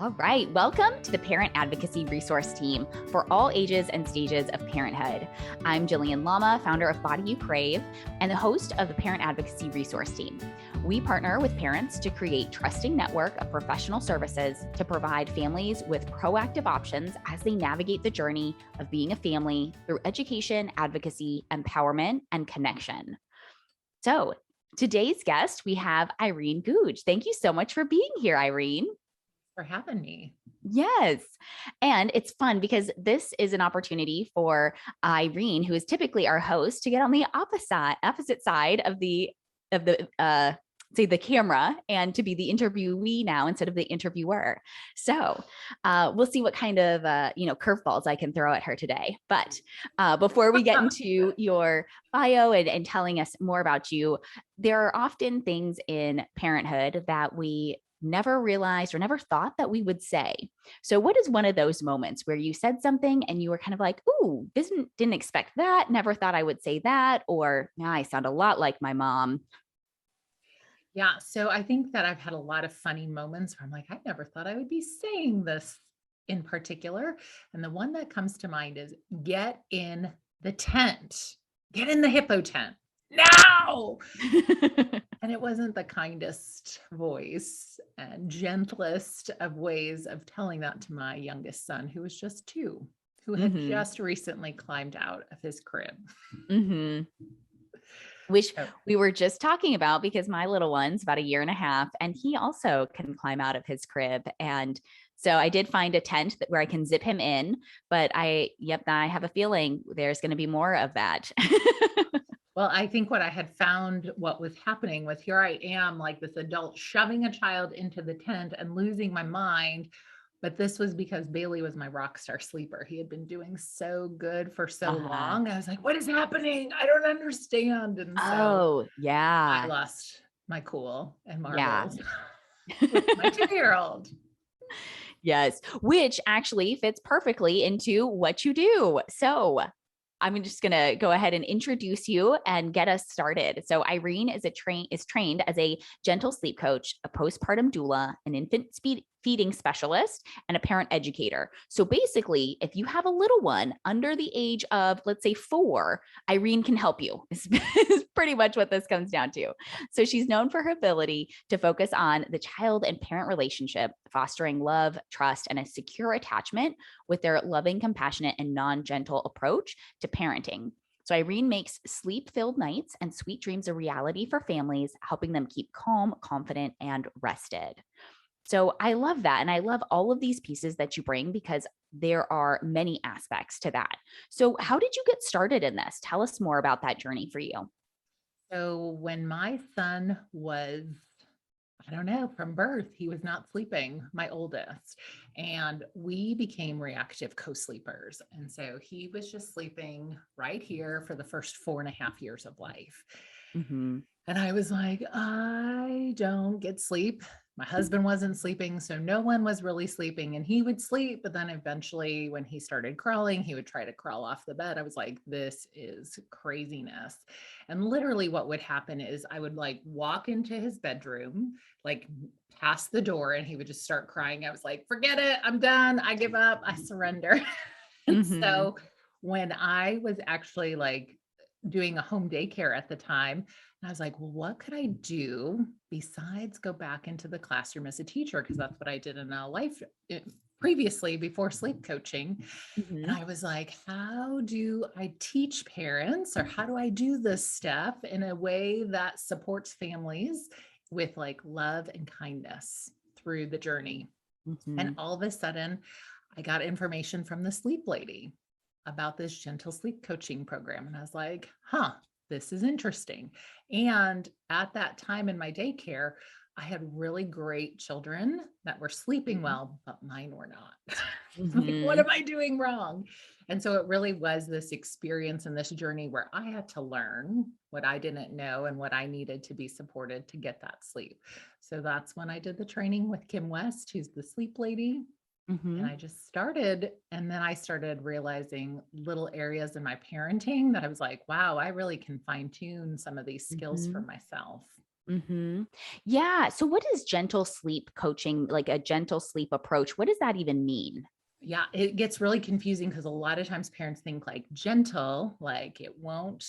All right. Welcome to the Parent Advocacy Resource Team for all ages and stages of parenthood. I'm Jillian Lama, founder of Body You Crave, and the host of the Parent Advocacy Resource Team. We partner with parents to create a trusting network of professional services to provide families with proactive options as they navigate the journey of being a family through education, advocacy, empowerment, and connection. So today's guest, we have Irene Gouge. Thank you so much for being here, Irene. For having me. Yes. And it's fun because this is an opportunity for Irene, who is typically our host, to get on the opposite side of the camera and to be the interviewee now instead of the interviewer. So we'll see what kind of curveballs I can throw at her today. But before we get into your bio and telling us more about you, there are often things in parenthood that we never realized or never thought that we would say. So what is one of those moments where you said something and you were kind of like, ooh, didn't expect that, never thought I would say that, or I sound a lot like my mom? Yeah. So I think that I've had a lot of funny moments where I'm like, I never thought I would be saying this in particular. And the one that comes to mind is get in the tent, get in the hippo tent now. And it wasn't the kindest voice and gentlest of ways of telling that to my youngest son, who was just 2, who had just recently climbed out of his crib. Which we were just talking about because my little one's about 1.5 years and he also can climb out of his crib. And so I did find a tent where I can zip him in, but I have a feeling there's going to be more of that. Well, I think what I had found what was happening was here I am like this adult shoving a child into the tent and losing my mind. But this was because Bailey was my rock star sleeper. He had been doing so good for so long. I was like, what is happening? I don't understand. And so I lost my cool and marbles with my 2-year-old. Yes, which actually fits perfectly into what you do. So I'm just going to go ahead and introduce you and get us started. So Irene is trained as a gentle sleep coach, a postpartum doula, an infant feeding specialist, and a parent educator. So basically, if you have a little one under the age of, let's say 4, Irene can help you. Is pretty much what this comes down to. So she's known for her ability to focus on the child and parent relationship, fostering love, trust, and a secure attachment with their loving, compassionate, and non-gentle approach to parenting. So Irene makes sleep-filled nights and sweet dreams a reality for families, helping them keep calm, confident, and rested. So I love that. And I love all of these pieces that you bring because there are many aspects to that. So how did you get started in this? Tell us more about that journey for you. So when my son was, I don't know, from birth, he was not sleeping, my oldest, and we became reactive co-sleepers. And so he was just sleeping right here for the first 4.5 years of life. And I was like, I don't get sleep. My husband wasn't sleeping, so no one was really sleeping, and he would sleep. But then eventually when he started crawling, he would try to crawl off the bed. I was like, this is craziness. And literally what would happen is I would like walk into his bedroom, like past the door, and he would just start crying. I was like, forget it. I'm done. I give up. I surrender. And so when I was actually like doing a home daycare at the time, and I was like, well, what could I do besides go back into the classroom as a teacher? Because that's what I did in life previously before sleep coaching. And I was like, how do I teach parents, or how do I do this stuff in a way that supports families with like love and kindness through the journey? And all of a sudden I got information from the sleep lady about this gentle sleep coaching program. And I was like, this is interesting. And at that time in my daycare, I had really great children that were sleeping well, but mine were not. Like, what am I doing wrong? And so it really was this experience and this journey where I had to learn what I didn't know and what I needed to be supported to get that sleep. So that's when I did the training with Kim West, who's the sleep lady. And I just started, and then I started realizing little areas in my parenting that I was like, wow, I really can fine tune some of these skills for myself. Mm-hmm. Yeah. So what is gentle sleep coaching, like a gentle sleep approach? What does that even mean? Yeah, it gets really confusing because a lot of times parents think like gentle, like it won't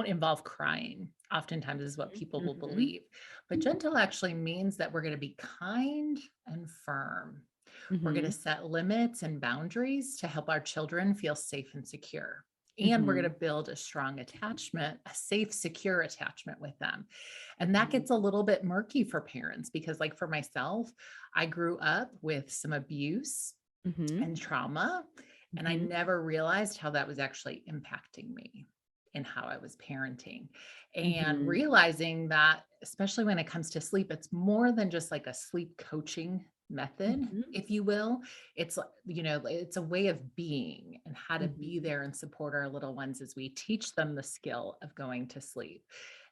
involve crying. Oftentimes is what people will Mm-hmm. believe. But gentle actually means that we're going to be kind and firm. We're going to Mm-hmm. set limits and boundaries to help our children feel safe and secure. And we're going Mm-hmm. to build a strong attachment, a safe, secure attachment with them. And that gets a little bit murky for parents because, like for myself, I grew up with some abuse Mm-hmm. and trauma. And I Mm-hmm. never realized how that was actually impacting me and how I was parenting. And Mm-hmm. realizing that, especially when it comes to sleep, it's more than just like a sleep coaching method, Mm-hmm. if you will. It's, it's a way of being and how to Mm-hmm. be there and support our little ones as we teach them the skill of going to sleep.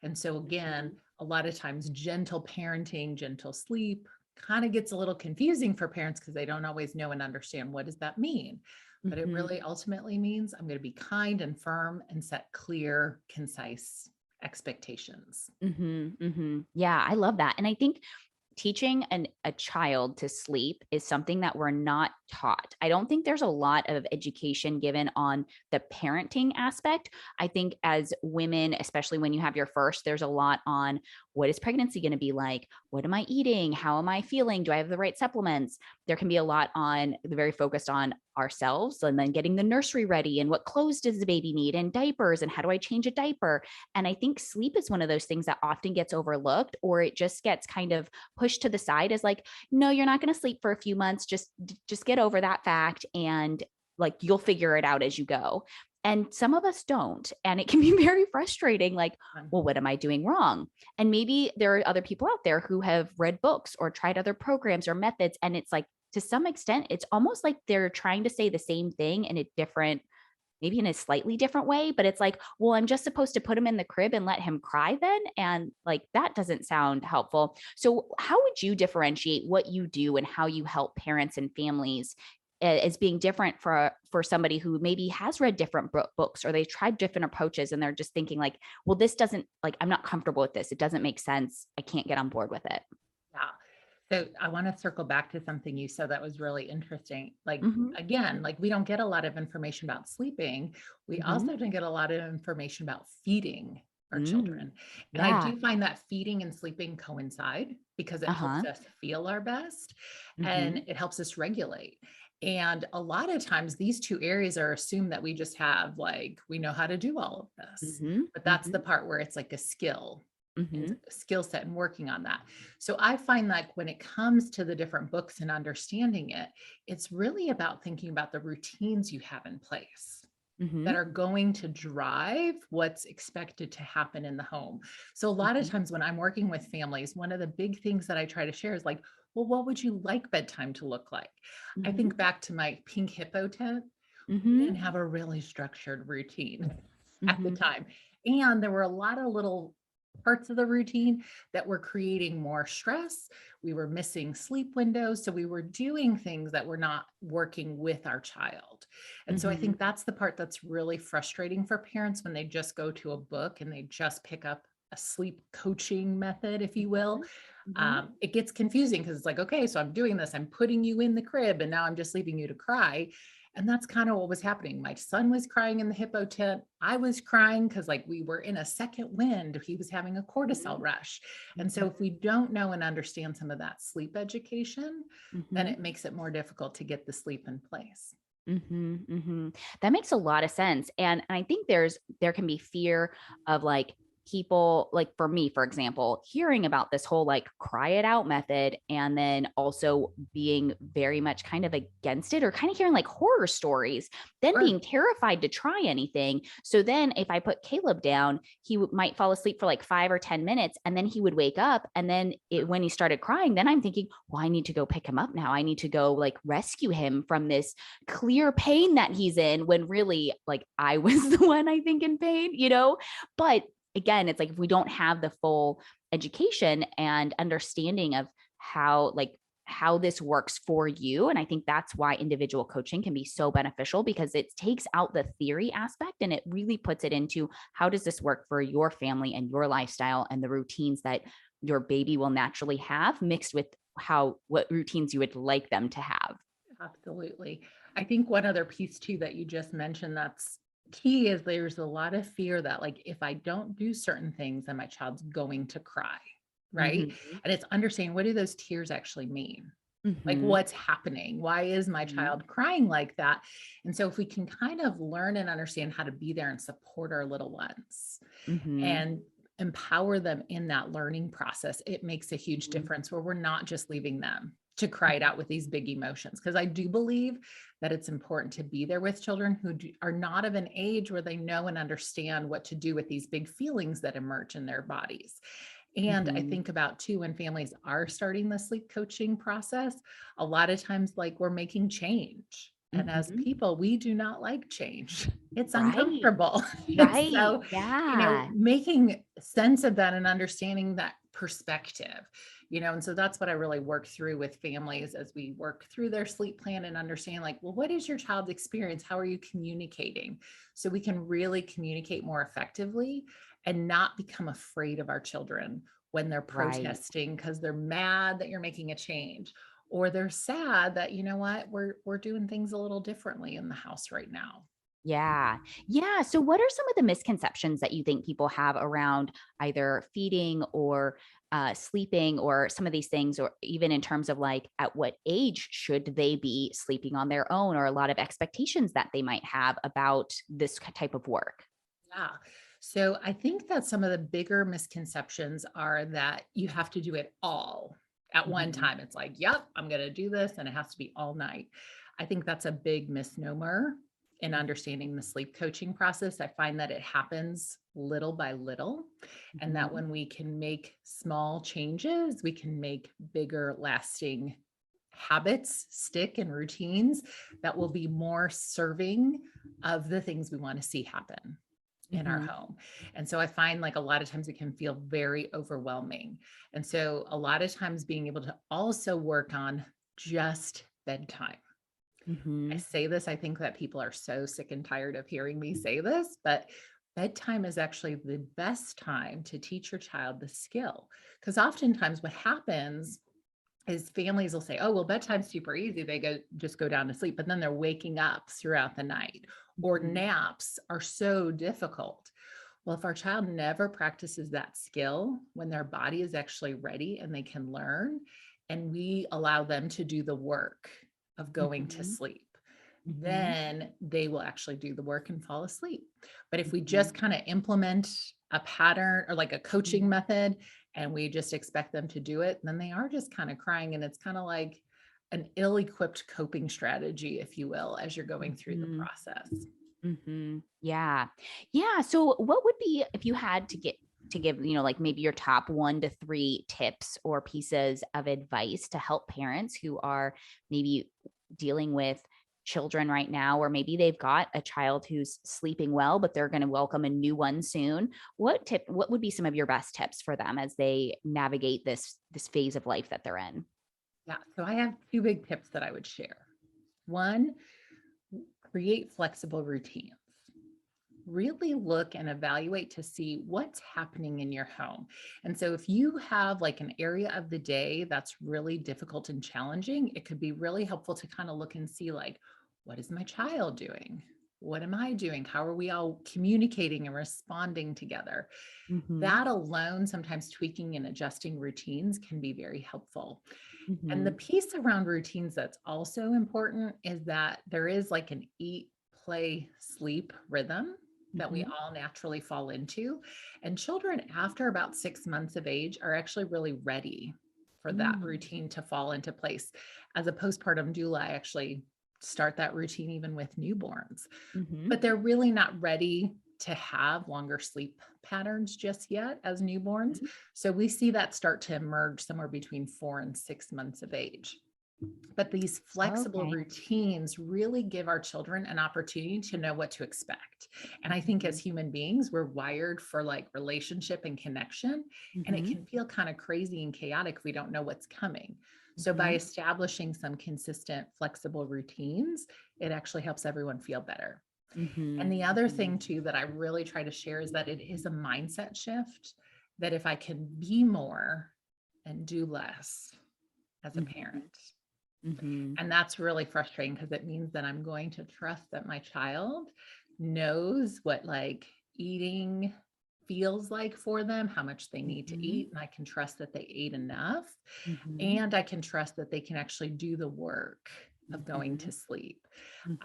And so, again, a lot of times, gentle parenting, gentle sleep, kind of gets a little confusing for parents because they don't always know and understand what does that mean. But it Mm-hmm. really ultimately means I'm going to be kind and firm and set clear, concise expectations. Mm-hmm. Mm-hmm. Yeah, I love that. And I think teaching a child to sleep is something that we're not taught. I don't think there's a lot of education given on the parenting aspect. I think as women, especially when you have your first, there's a lot on what is pregnancy going to be like? What am I eating? How am I feeling? Do I have the right supplements? There can be a lot on the very focused on ourselves and then getting the nursery ready and what clothes does the baby need and diapers and how do I change a diaper? And I think sleep is one of those things that often gets overlooked or it just gets kind of pushed to the side as like, no, you're not going to sleep for a few months. Just get over that fact and like you'll figure it out as you go. And some of us don't. And it can be very frustrating. Like, well, what am I doing wrong? And maybe there are other people out there who have read books or tried other programs or methods. And it's like, to some extent, it's almost like they're trying to say the same thing in a different, maybe in a slightly different way, but it's like, well, I'm just supposed to put him in the crib and let him cry then. And like, that doesn't sound helpful. So how would you differentiate what you do and how you help parents and families as being different for somebody who maybe has read different books or they tried different approaches and they're just thinking like, well, this doesn't like, I'm not comfortable with this. It doesn't make sense. I can't get on board with it. Yeah. So I want to circle back to something you said that was really interesting. Like, Mm-hmm. again, like we don't get a lot of information about sleeping. We Mm-hmm. also don't get a lot of information about feeding our Mm. children. And I Yeah. do find that feeding and sleeping coincide because it helps Uh-huh. us feel our best Mm-hmm. and it helps us regulate. And a lot of times these two areas are assumed that we just have, like, we know how to do all of this. Mm-hmm. But that's Mm-hmm. the part where it's like a skill and Mm-hmm. skill set and working on that. So I find like when it comes to the different books and understanding it, it's really about thinking about the routines you have in place Mm-hmm. that are going to drive what's expected to happen in the home. So a lot of Mm-hmm. times when I'm working with families, one of the big things that I try to share is like, well, what would you like bedtime to look like? I Mm-hmm. think back to my pink hippo tent. We Mm-hmm. didn't have a really structured routine at the Mm-hmm. time. And there were a lot of little parts of the routine that were creating more stress. We were missing sleep windows. So we were doing things that were not working with our child. And so I Mm-hmm. think that's the part that's really frustrating for parents when they just go to a book and they just pick up a sleep coaching method, if you will. Mm-hmm. It gets confusing because it's like, okay, so I'm doing this, I'm putting you in the crib, and now I'm just leaving you to cry. And that's kind of what was happening. My son was crying in the hippo tent. I was crying because, like, we were in a second wind. He was having a cortisol rush. And so, if we don't know and understand some of that sleep education, then Mm-hmm. it makes it more difficult to get the sleep in place. Mm-hmm. Mm-hmm. That makes a lot of sense. And I think there can be fear of like people, like for me, for example, hearing about this whole like cry it out method and then also being very much kind of against it or kind of hearing like horror stories, then Sure. being terrified to try anything. So then if I put Caleb down, he might fall asleep for like 5 or 10 minutes and then he would wake up. And then when he started crying, then I'm thinking, well, I need to go pick him up now. I need to go like rescue him from this clear pain that he's in when really like I was the one I think in pain. But again, it's like if we don't have the full education and understanding of how how this works for you. And I think that's why individual coaching can be so beneficial, because it takes out the theory aspect and it really puts it into how does this work for your family and your lifestyle and the routines that your baby will naturally have, mixed with what routines you would like them to have. Absolutely. I think one other piece too that you just mentioned that's key is there's a lot of fear that like if I don't do certain things, then my child's going to cry, right? Mhm. And it's understanding, what do those tears actually mean? Like Mhm. what's happening? Why is my Mhm. child crying like that? And so if we can kind of learn and understand how to be there and support our little ones Mhm. and empower them in that learning process, it makes a huge Mhm. difference where we're not just leaving them to cry it out with these big emotions. Because I do believe that it's important to be there with children who are not of an age where they know and understand what to do with these big feelings that emerge in their bodies. And I Mhm. think about too, when families are starting the sleep coaching process, a lot of times like we're making change. And as Mhm. people, we do not like change. It's Right. uncomfortable. And Right. so, Yeah. making sense of that and understanding that perspective, and so that's what I really work through with families as we work through their sleep plan and understand like, well, what is your child's experience? How are you communicating? So we can really communicate more effectively and not become afraid of our children when they're Right. protesting because they're mad that you're making a change, or they're sad that, you know what, we're doing things a little differently in the house right now. Yeah. Yeah. So, what are some of the misconceptions that you think people have around either feeding or sleeping or some of these things, or even in terms of like at what age should they be sleeping on their own, or a lot of expectations that they might have about this type of work? Yeah. So I think that some of the bigger misconceptions are that you have to do it all at one Mhm. time. It's like, yep, I'm going to do this and it has to be all night. I think that's a big misnomer in understanding the sleep coaching process. I find that it happens little by little, and that Mhm. when we can make small changes, we can make bigger lasting habits stick and routines that will be more serving of the things we want to see happen in our Mhm. home. And so I find like a lot of times it can feel very overwhelming. And so a lot of times being able to also work on just bedtime. I Mhm. say this, I think that people are so sick and tired of hearing me say this, but bedtime is actually the best time to teach your child the skill. Because oftentimes what happens is families will say, oh, well, bedtime's super easy. They just go down to sleep, but then they're waking up throughout the night, or Mhm. naps are so difficult. Well, if our child never practices that skill when their body is actually ready and they can learn, and we allow them to do the work of going to Mhm. sleep, Mhm. then they will actually do the work and fall asleep. But if we just Mhm. kind of implement a pattern or like a coaching Mhm. method and we just expect them to do it, then they are just kind of crying. And it's kind of like an ill equipped coping strategy, if you will, as you're going through the Mhm. process. Yeah. Yeah. So what would be, if you had to give, like maybe your top 1 to 3 tips or pieces of advice to help parents who are maybe dealing with children right now, or maybe they've got a child who's sleeping well, but they're going to welcome a new one soon. What would be some of your best tips for them as they navigate this phase of life that they're in? Yeah. So I have two big tips that I would share. One, create flexible routines. Really look and evaluate to see what's happening in your home. And so if you have like an area of the day that's really difficult and challenging, it could be really helpful to kind of look and see like, what is my child doing? What am I doing? How are we all communicating and responding together? Mhm. That alone, sometimes tweaking and adjusting routines can be very helpful. And the Mhm. piece around routines that's also important is that there is like an eat, play, sleep rhythm that we Mhm. all naturally fall into. And children after about 6 months of age are actually really ready for that Mhm. routine to fall into place. As a postpartum doula, I actually start that routine even with newborns, Mhm. but they're really not ready to have longer sleep patterns just yet as newborns. Mhm. So we see that start to emerge somewhere between 4 and 6 months of age. But these flexible Okay. routines really give our children an opportunity to know what to expect. And I think as Mhm. human beings, we're wired for like relationship and connection. And it Mhm. can feel kind of crazy and chaotic if we don't know what's coming. So by establishing some consistent, flexible routines, it actually helps everyone feel better. And the other thing too that I really try to share is that it is a mindset shift, that if I can be more and do less as a parent. And that's really frustrating because it means that I'm going to trust that my child knows what like eating feels like for them, how much they need to eat. And I can trust that they ate enough. And I can trust that they can actually do the work of going to sleep.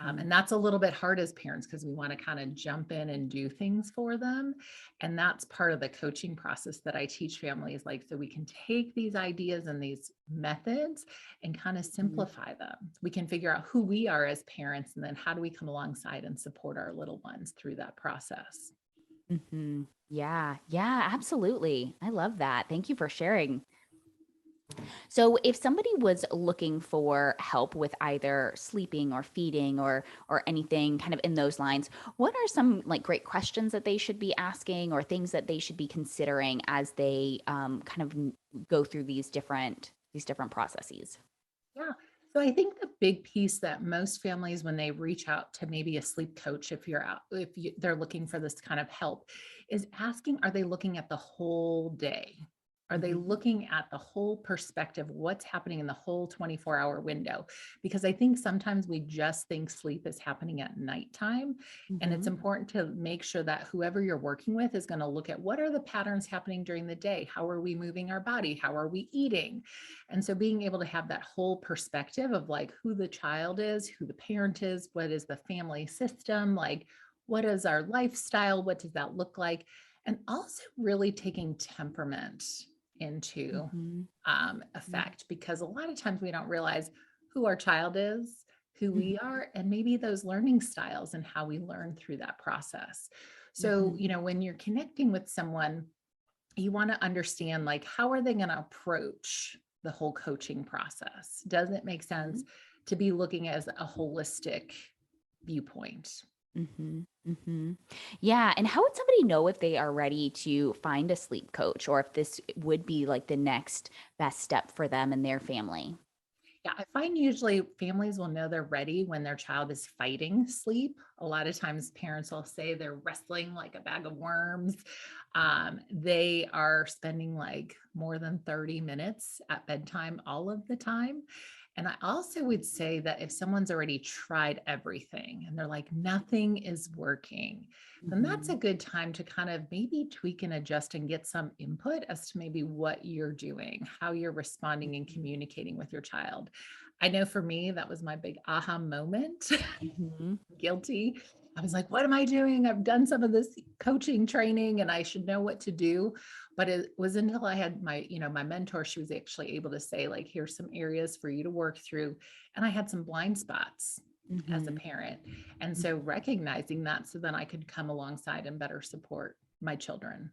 And that's a little bit hard as parents because we want to kind of jump in and do things for them. And that's part of the coaching process that I teach families, like, so we can take these ideas and these methods and kind of simplify them. We can figure out who we are as parents, and then how do we come alongside and support our little ones through that process. Yeah, absolutely. I love that. Thank you for sharing. So if somebody was looking for help with either sleeping or feeding or anything kind of in those lines, what are some like great questions that they should be asking or things that they should be considering as they kind of go through these different processes? Yeah. So I think the big piece that most families, when they reach out to maybe a sleep coach, they're looking for this kind of help, is asking, are they looking at the whole day? Are they looking at the whole perspective, what's happening in the whole 24-hour window? Because I think sometimes we just think sleep is happening at nighttime. And it's important to make sure that whoever you're working with is going to look at what are the patterns happening during the day? How are we moving our body? How are we eating? And so being able to have that whole perspective of like who the child is, who the parent is, what is the family system, like what is our lifestyle? What does that look like? And also really taking temperament into effect, because a lot of times we don't realize who our child is, who we are, and maybe those learning styles and how we learn through that process. So, when you're connecting with someone, you want to understand like, how are they going to approach the whole coaching process? Does it make sense to be looking as a holistic viewpoint? Yeah. And how would somebody know if they are ready to find a sleep coach or if this would be like the next best step for them and their family? Yeah, I find usually families will know they're ready when their child is fighting sleep. A lot of times parents will say they're wrestling like a bag of worms. They are spending like more than 30 minutes at bedtime all of the time. And I also would say that if someone's already tried everything and they're like, nothing is working, then that's a good time to kind of maybe tweak and adjust and get some input as to maybe what you're doing, how you're responding and communicating with your child. I know for me, that was my big aha moment. Guilty. I was like, what am I doing? I've done some of this coaching training and I should know what to do. But it was until I had my mentor, she was actually able to say, like, here's some areas for you to work through. And I had some blind spots as a parent. And so recognizing that, so then I could come alongside and better support my children.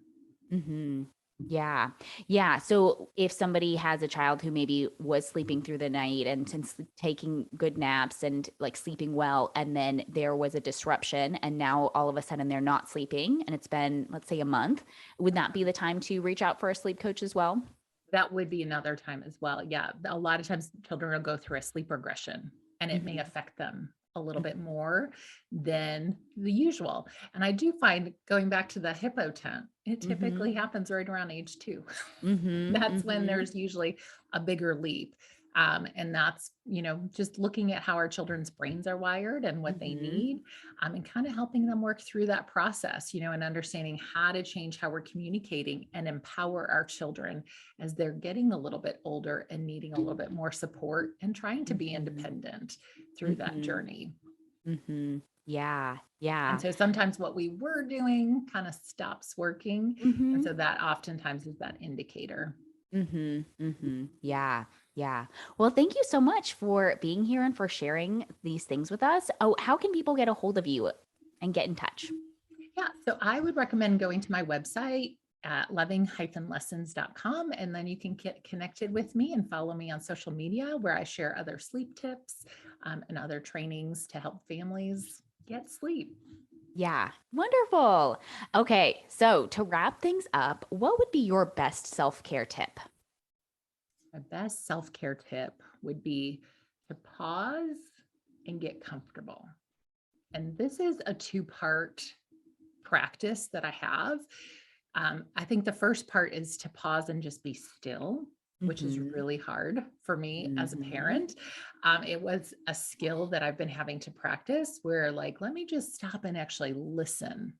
Yeah. Yeah. So if somebody has a child who maybe was sleeping through the night and since taking good naps and like sleeping well, and then there was a disruption and now all of a sudden they're not sleeping and it's been, let's say, a month, would that be the time to reach out for a sleep coach as well? That would be another time as well. Yeah. A lot of times children will go through a sleep regression and it may affect them a little bit more than the usual. And I do find, going back to the hippo tent, it typically happens right around age 2. That's when there's usually a bigger leap. And that's, just looking at how our children's brains are wired and what they need, and kind of helping them work through that process, and understanding how to change how we're communicating and empower our children as they're getting a little bit older and needing a little bit more support and trying to be independent through that journey. Yeah. And so sometimes what we were doing kind of stops working. And so that oftentimes is that indicator. Yeah. Yeah. Well, thank you so much for being here and for sharing these things with us. Oh, how can people get a hold of you and get in touch? Yeah. So I would recommend going to my website at loving-lessons.com. And then you can get connected with me and follow me on social media, where I share other sleep tips and other trainings to help families get sleep. Yeah. Wonderful. Okay. So to wrap things up, what would be your best self-care tip? My best self-care tip would be to pause and get comfortable. And this is a two-part practice that I have. I think the first part is to pause and just be still, which is really hard for me as a parent. It was a skill that I've been having to practice where like, let me just stop and actually listen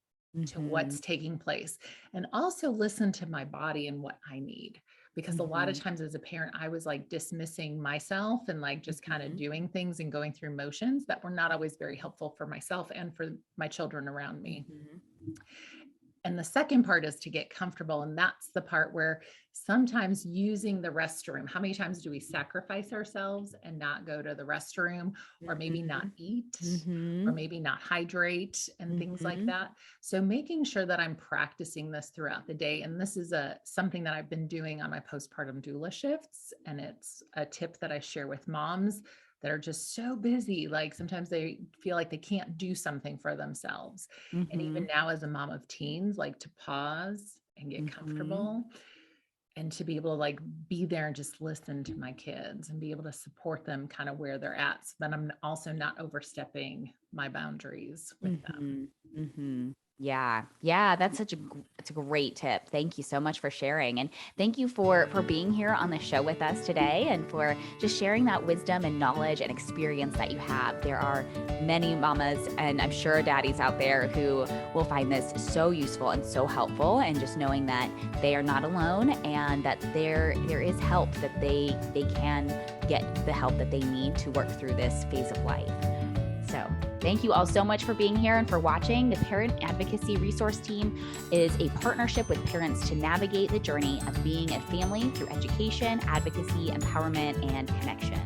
to what's taking place and also listen to my body and what I need. Because a lot of times as a parent, I was like dismissing myself and like just kind of doing things and going through motions that were not always very helpful for myself and for my children around me. And the second part is to get comfortable. And that's the part where sometimes using the restroom, how many times do we sacrifice ourselves and not go to the restroom, or maybe not eat, or maybe not hydrate and things like that. So making sure that I'm practicing this throughout the day. And this is something that I've been doing on my postpartum doula shifts. And it's a tip that I share with moms that are just so busy. Like sometimes they feel like they can't do something for themselves. And even now as a mom of teens, like to pause and get comfortable and to be able to like be there and just listen to my kids and be able to support them kind of where they're at. So that I'm also not overstepping my boundaries with them. Yeah. That's it's a great tip. Thank you so much for sharing. And thank you for being here on the show with us today and for just sharing that wisdom and knowledge and experience that you have. There are many mamas and I'm sure daddies out there who will find this so useful and so helpful, and just knowing that they are not alone and that there is help, that they can get the help that they need to work through this phase of life. So thank you all so much for being here and for watching. The Parent Advocacy Resource Team is a partnership with parents to navigate the journey of being a family through education, advocacy, empowerment, and connection.